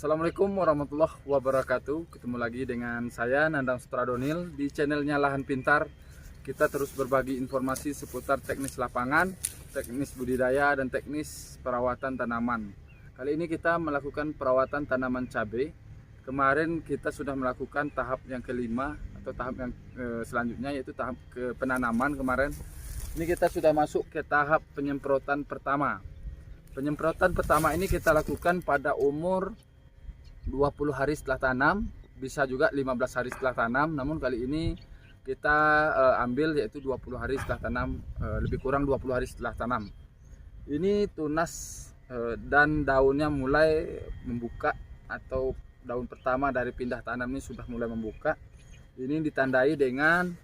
Assalamualaikum warahmatullahi wabarakatuh. Ketemu lagi dengan saya Nandang Sutradonil di channelnya Lahan Pintar. Kita terus berbagi informasi seputar teknis lapangan, teknis budidaya, dan teknis perawatan tanaman. Kali ini kita melakukan perawatan tanaman cabai. Kemarin kita sudah melakukan tahap yang kelima atau tahap yang selanjutnya, yaitu tahap ke penanaman kemarin. Ini kita sudah masuk ke tahap penyemprotan pertama. Penyemprotan pertama ini kita lakukan pada umur 20 hari setelah tanam, bisa juga 15 hari setelah tanam. Namun kali ini kita ambil yaitu 20 hari setelah tanam, lebih kurang 20 hari setelah tanam. Ini tunas dan daunnya mulai membuka, atau daun pertama dari pindah tanam ini sudah mulai membuka. Ini ditandai dengan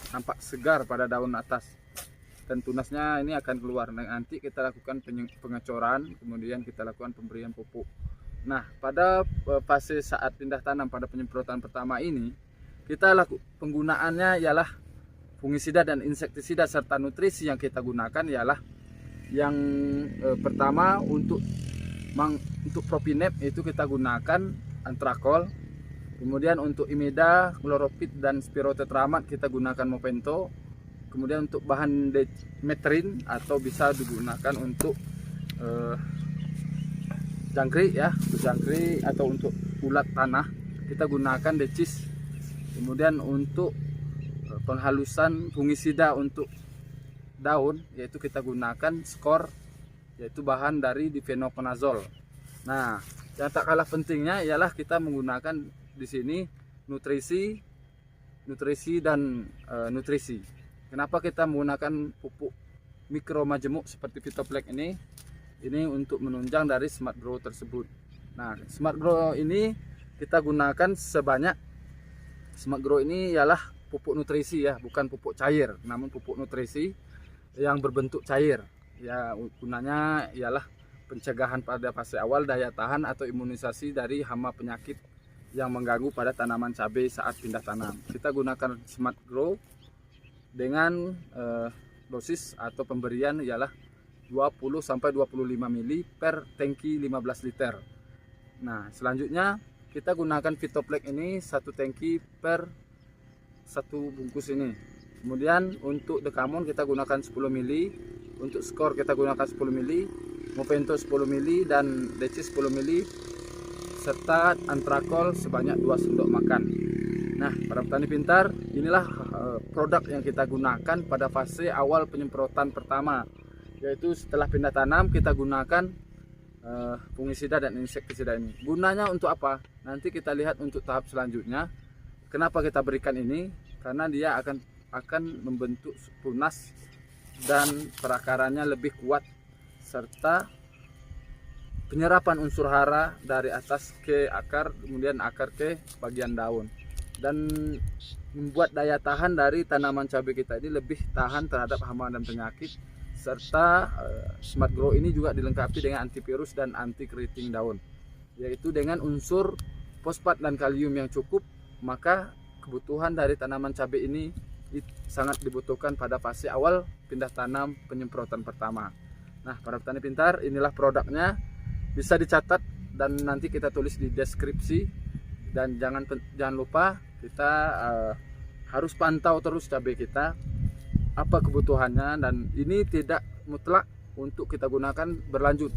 nampak segar pada daun atas, dan tunasnya ini akan keluar. Nanti kita lakukan pengecoran, kemudian kita lakukan pemberian pupuk. Nah, pada fase saat pindah tanam pada penyemprotan pertama ini, penggunaannya ialah fungisida dan insektisida serta nutrisi yang kita gunakan ialah yang pertama untuk propinep itu kita gunakan antrakol. Kemudian untuk imida, chlorophyt dan spirotetramat kita gunakan Movento. Kemudian untuk bahan metrin atau bisa digunakan untuk jangkrik ya, jangkrik atau untuk ulat tanah kita gunakan decis. Kemudian untuk penghalusan fungisida untuk daun yaitu kita gunakan skor, yaitu bahan dari difenoconazole. Nah, yang tak kalah pentingnya ialah kita menggunakan di sini nutrisi dan nutrisi. Kenapa kita menggunakan pupuk mikro majemuk seperti Vitoplex ini? Ini untuk menunjang dari Smart Grow tersebut. Nah, Smart Grow ini kita gunakan sebanyak, Smart Grow ini ialah pupuk nutrisi ya, bukan pupuk cair, namun pupuk nutrisi yang berbentuk cair. Ya, gunanya ialah pencegahan pada fase awal, daya tahan atau imunisasi dari hama penyakit yang mengganggu pada tanaman cabai saat pindah tanam. Kita gunakan Smart Grow dengan dosis atau pemberian ialah 20 sampai 25 mili per tangki 15 liter. Nah, selanjutnya kita gunakan Vitoplex ini satu tangki per satu bungkus ini. Kemudian untuk dekamon kita gunakan 10 mili, untuk skor kita gunakan 10 mili, Movento 10 mili dan decis 10 mili, serta antrakol sebanyak 2 sendok makan. Nah, para petani pintar, inilah produk yang kita gunakan pada fase awal penyemprotan pertama, yaitu setelah pindah tanam kita gunakan fungisida dan insektisida ini. Gunanya untuk apa? Nanti kita lihat untuk tahap selanjutnya. Kenapa kita berikan ini? Karena dia akan membentuk tunas dan perakarannya lebih kuat, serta penyerapan unsur hara dari atas ke akar, kemudian akar ke bagian daun, dan membuat daya tahan dari tanaman cabai kita ini lebih tahan terhadap hama dan penyakit. Serta Smart Grow ini juga dilengkapi dengan antivirus dan anti keriting daun, yaitu dengan unsur fosfat dan kalium yang cukup. Maka kebutuhan dari tanaman cabai ini sangat dibutuhkan pada fase awal pindah tanam penyemprotan pertama. Nah, para petani pintar, inilah produknya, bisa dicatat dan nanti kita tulis di deskripsi. Dan jangan lupa kita harus pantau terus cabai kita apa kebutuhannya, dan ini tidak mutlak untuk kita gunakan berlanjut.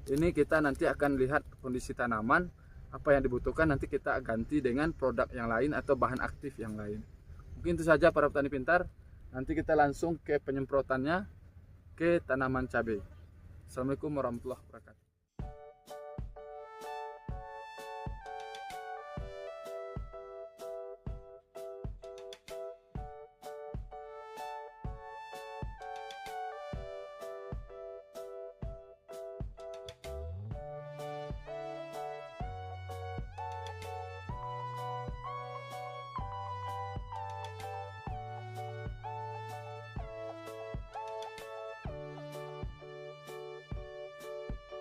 Ini kita nanti akan lihat kondisi tanaman, apa yang dibutuhkan, nanti kita ganti dengan produk yang lain atau bahan aktif yang lain. Mungkin itu saja para petani pintar. Nanti kita langsung ke penyemprotannya ke tanaman cabai. Assalamualaikum warahmatullahi wabarakatuh.